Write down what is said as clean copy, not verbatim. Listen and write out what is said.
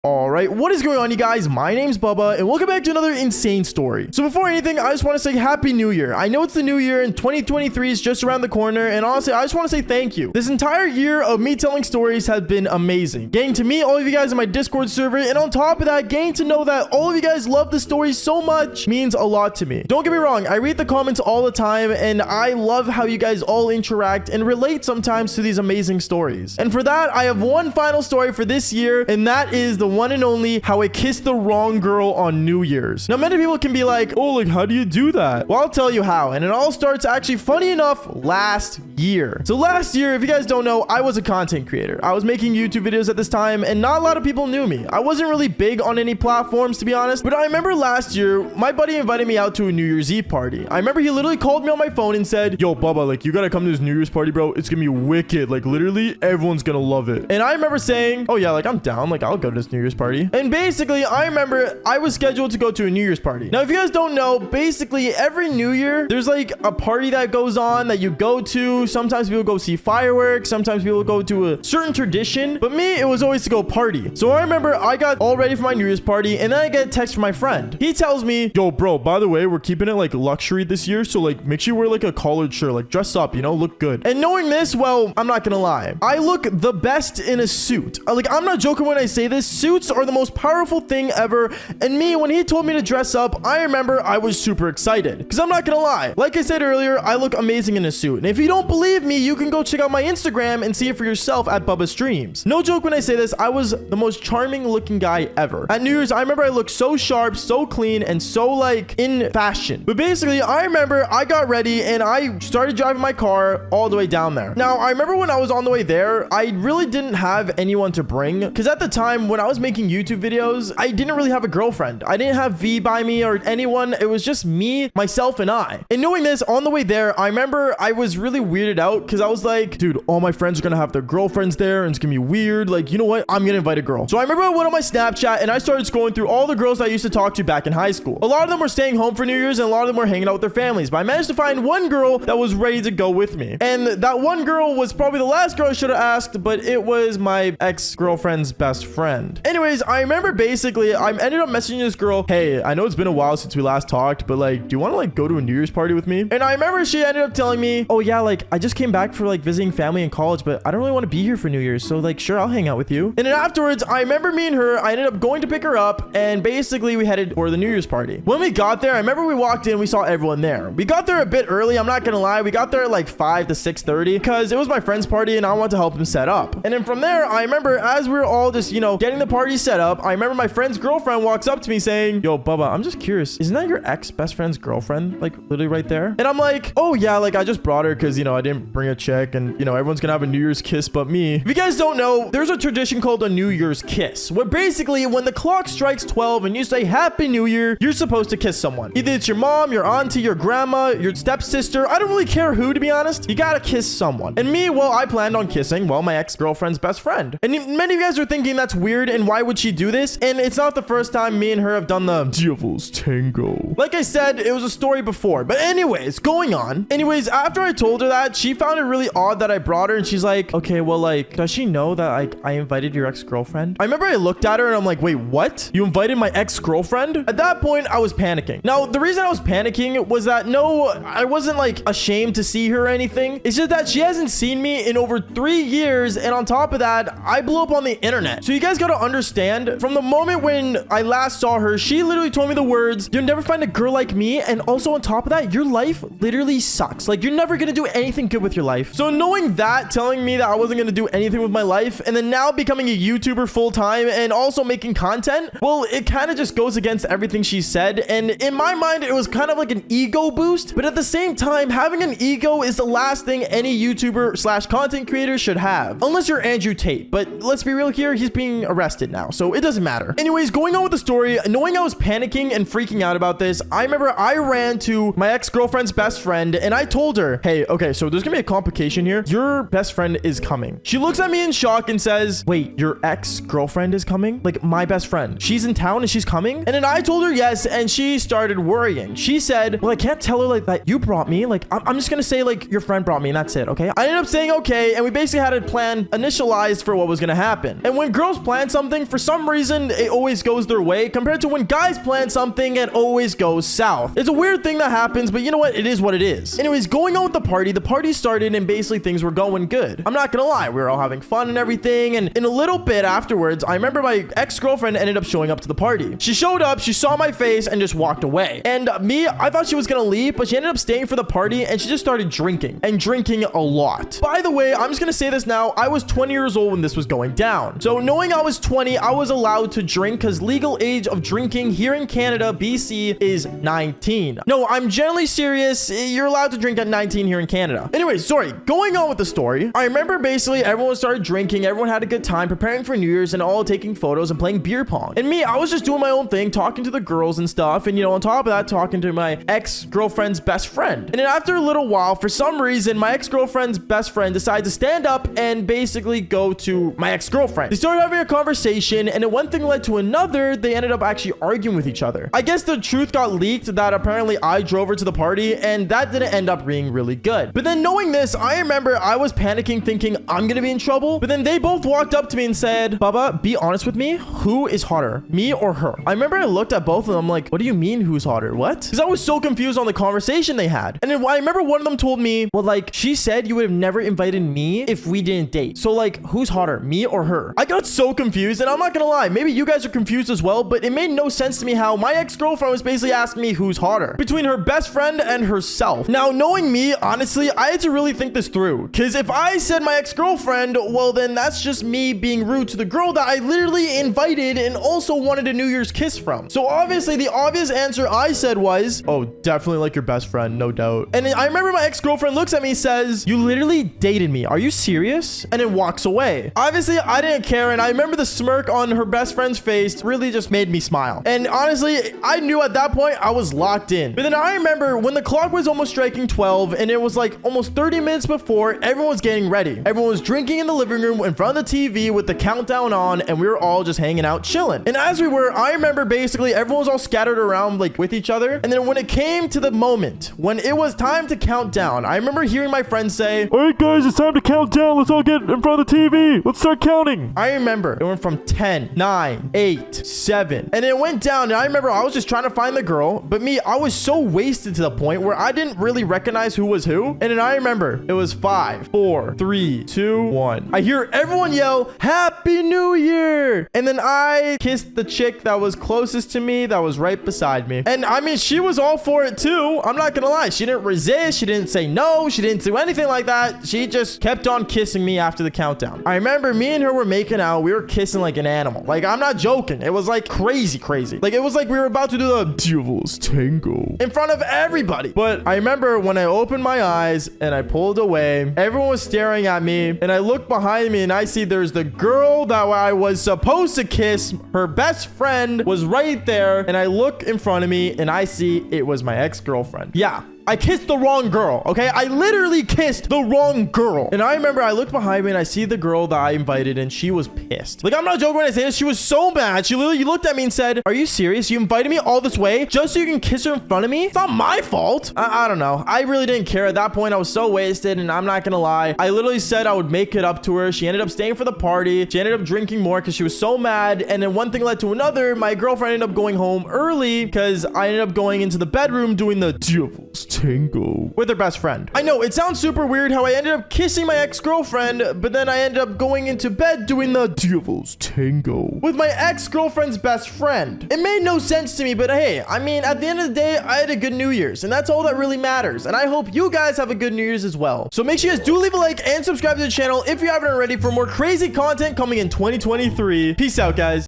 All right, what is going on, you guys? My name's Bubba, and welcome back to another insane story. So before anything, I just want to say Happy New Year. I know it's the new year, and 2023 is just around the corner, and honestly, I just want to say thank you. This entire year of me telling stories has been amazing. Getting to meet all of you guys on my Discord server, and on top of that, getting to know that all of you guys love the stories so much means a lot to me. Don't get me wrong, I read the comments all the time, and I love how you guys all interact and relate sometimes to these amazing stories. And for that, I have one final story for this year, and that is the one and only how I kissed the wrong girl on New Year's. Now, many people can be like, oh, like, how do you do that? Well, I'll tell you how. And it all starts actually, funny enough, last year. So last year, if you guys don't know, I was a content creator. I was making YouTube videos at this time, and not a lot of people knew me. I wasn't really big on any platforms, to be honest. But I remember last year, my buddy invited me out to a New Year's Eve party. I remember he literally called me on my phone and said, yo, Bubba, like, you gotta come to this New Year's party, bro. It's gonna be wicked. Like, literally, everyone's gonna love it. And I remember saying, oh yeah, like, I'm down. Like, I'll go to this New Year's party. And basically, I remember I was scheduled to go to a New Year's party. Now, if you guys don't know, basically every New Year, there's like a party that goes on that you go to. Sometimes people go see fireworks. Sometimes people go to a certain tradition. But me, it was always to go party. So I remember I got all ready for my New Year's party, and then I get a text from my friend. He tells me, yo, bro, by the way, we're keeping it like luxury this year. So like, make sure you wear like a collared shirt, like dress up, you know, look good. And knowing this, well, I'm not gonna lie. I look the best in a suit. Like, I'm not joking when I say this. Suits are the most powerful thing ever. And me, when he told me to dress up, I remember I was super excited. Because I'm not gonna lie, like I said earlier, I look amazing in a suit. And if you don't believe me, you can go check out my Instagram and see it for yourself at BabaStreams. No joke when I say this, I was the most charming looking guy ever. At New Year's, I remember I looked so sharp, so clean, and so like in fashion. But basically, I remember I got ready and I started driving my car all the way down there. Now, I remember when I was on the way there, I really didn't have anyone to bring. Because at the time, when I was making YouTube videos, I didn't really have a girlfriend. I didn't have V by me or anyone. It was just me, myself, and I. And knowing this, on the way there, I remember I was really weirded out because I was like, dude, all my friends are gonna have their girlfriends there and it's gonna be weird. Like, you know what? I'm gonna invite a girl. So I remember I went on my Snapchat and I started scrolling through all the girls I used to talk to back in high school. A lot of them were staying home for New Year's and a lot of them were hanging out with their families. But I managed to find one girl that was ready to go with me. And that one girl was probably the last girl I should have asked, but it was my ex-girlfriend's best friend. Anyways, I remember basically I ended up messaging this girl, hey, I know it's been a while since we last talked, but like, do you want to like go to a New Year's party with me? And I remember she ended up telling me, oh yeah, like I just came back for like visiting family in college, but I don't really want to be here for New Year's, so like sure, I'll hang out with you. And then afterwards, I remember me and her, I ended up going to pick her up, and basically we headed for the New Year's party. When we got there, I remember we walked in, we saw everyone there. We got there a bit early, I'm not gonna lie. We got there at like 5 to 6:30 because it was my friend's party and I wanted to help him set up. And then from there, I remember as we were all just, you know, getting the party set up, I remember my friend's girlfriend walks up to me saying, yo, Bubba, I'm just curious, isn't that your ex-best friend's girlfriend? Like literally right there? And I'm like, oh yeah, like I just brought her because, you know, I didn't bring a chick and, you know, everyone's gonna have a New Year's kiss but me. If you guys don't know, there's a tradition called a New Year's kiss, where basically when the clock strikes 12 and you say Happy New Year, you're supposed to kiss someone. Either it's your mom, your auntie, your grandma, your stepsister. I don't really care who, to be honest. You gotta kiss someone. And me, well, I planned on kissing, well, my ex-girlfriend's best friend. And many of you guys are thinking that's weird and why would she do this? And it's not the first time me and her have done the devil's tango. Like I said, it was a story before. But anyways, going on. Anyways, after I told her that, she found it really odd that I brought her, and she's like, okay, well, like, does she know that I invited your ex-girlfriend? I remember I looked at her and I'm like, wait, what? You invited my ex-girlfriend? At that point, I was panicking. Now, the reason I was panicking was that no, I wasn't like ashamed to see her or anything. It's just that she hasn't seen me in over 3 years, and on top of that, I blew up on the internet. So you guys gotta understand, from the moment when I last saw her, she literally told me the words, you'll never find a girl like me, and also on top of that, your life literally sucks. Like, you're never gonna do anything good with your life. So knowing that, telling me that I wasn't gonna do anything with my life, and then now becoming a YouTuber full-time and also making content, well, it kind of just goes against everything she said. And in my mind, it was kind of like an ego boost, but at the same time, having an ego is the last thing any YouTuber slash content creator should have, unless you're Andrew Tate. But let's be real here, he's being arrested now, so it doesn't matter. Anyways, going on with the story, knowing I was panicking and freaking out about this, I remember I ran to my ex-girlfriend's best friend and I told her, hey, okay, so there's gonna be a complication here. Your best friend is coming. She looks at me in shock and says, wait, your ex-girlfriend is coming? Like, my best friend, she's in town and she's coming? And then I told her yes, and she started worrying. She said, well, I can't tell her like that you brought me. Like, I'm just gonna say like your friend brought me and that's it, okay? I ended up saying okay, and we basically had a plan initialized for what was gonna happen. And when girls plan something, something, for some reason, it always goes their way compared to when guys plan something, it always goes south. It's a weird thing that happens, but you know what? It is what it is. Anyways, going on with the party started and basically things were going good. I'm not gonna lie, we were all having fun and everything, and in a little bit afterwards, I remember my ex-girlfriend ended up showing up to the party. She showed up, she saw my face, and just walked away. And me, I thought she was gonna leave, but she ended up staying for the party, and she just started drinking, and drinking a lot. By the way, I'm just gonna say this now, I was 20 years old when this was going down. So knowing I was 20, I was allowed to drink because legal age of drinking here in Canada, BC, is 19. No, I'm generally serious. You're allowed to drink at 19 here in Canada. Anyways, sorry, going on with the story. I remember basically everyone started drinking, everyone had a good time preparing for New Year's and all taking photos and playing beer pong. And me, I was just doing my own thing, talking to the girls and stuff. And you know, on top of that, talking to my ex-girlfriend's best friend. And then after a little while, for some reason, my ex-girlfriend's best friend decided to stand up and basically go to my ex-girlfriend. They started having a conversation, and then one thing led to another. They ended up actually arguing with each other. I guess the truth got leaked that apparently I drove her to the party, and that didn't end up being really good. But then knowing this, I remember I was panicking thinking I'm gonna be in trouble. But then they both walked up to me and said, Baba, be honest with me. Who is hotter, me or her? I remember I looked at both of them like, what do you mean who's hotter? What? Because I was so confused on the conversation they had. And then I remember one of them told me, well, like, she said you would have never invited me if we didn't date. So like, who's hotter, me or her? I got so confused, and I'm not gonna lie, maybe you guys are confused as well, but it made no sense to me how my ex-girlfriend was basically asking me who's hotter between her best friend and herself. Now, knowing me, honestly, I had to really think this through, because if I said my ex-girlfriend, well, then that's just me being rude to the girl that I literally invited and also wanted a New Year's kiss from. So obviously, the obvious answer I said was, oh, definitely like your best friend, no doubt. And I remember my ex-girlfriend looks at me, says, you literally dated me. Are you serious? And then walks away. Obviously, I didn't care, and I remember the smirk on her best friend's face really just made me smile. And honestly, I knew at that point I was locked in. But then I remember when the clock was almost striking 12 and it was like almost 30 minutes before, everyone was getting ready. Everyone was drinking in the living room in front of the TV with the countdown on, and we were all just hanging out chilling. And as we were, I remember basically everyone was all scattered around like with each other. And then when it came to the moment when it was time to count down, I remember hearing my friend say, all right guys, it's time to count down. Let's all get in front of the TV. Let's start counting. I remember it went from 10, 9, 8, 7, and it went down. And I remember I was just trying to find the girl, but me, I was so wasted to the point where I didn't really recognize who was who. And then I remember it was 5, 4, 3, 2, 1. I hear everyone yell, Happy New Year. And then I kissed the chick that was closest to me, that was right beside me. And I mean, she was all for it too. I'm not gonna lie. She didn't resist. She didn't say no. She didn't do anything like that. She just kept on kissing me after the countdown. I remember me and her were making out. We were kissing like an animal. Like, I'm not joking. It was like crazy. Like, it was like we were about to do the Devil's Tango in front of everybody. But I remember when I opened my eyes and I pulled away, everyone was staring at me, and I look behind me and I see there's the girl that I was supposed to kiss. Her best friend was right there, and I look in front of me and I see it was my ex-girlfriend. Yeah. I kissed the wrong girl, okay? I literally kissed the wrong girl. And I remember I looked behind me and I see the girl that I invited, and she was pissed. Like, I'm not joking when I say this. She was so mad. She literally looked at me and said, are you serious? You invited me all this way just so you can kiss her in front of me? It's not my fault. I don't know. I really didn't care. At that point, I was so wasted, and I'm not gonna lie. I literally said I would make it up to her. She ended up staying for the party. She ended up drinking more because she was so mad. And then one thing led to another. My girlfriend ended up going home early because I ended up going into the bedroom doing the Devil's Tango with her best friend. I know it sounds super weird how I ended up kissing my ex-girlfriend, but then I ended up going into bed doing the Devil's Tango with my ex-girlfriend's best friend. It made no sense to me, but hey, I mean, at the end of the day, I had a good New Year's, and that's all that really matters. And I hope you guys have a good New Year's as well. So make sure you guys do leave a like and subscribe to the channel if you haven't already for more crazy content coming in 2023. Peace out, guys.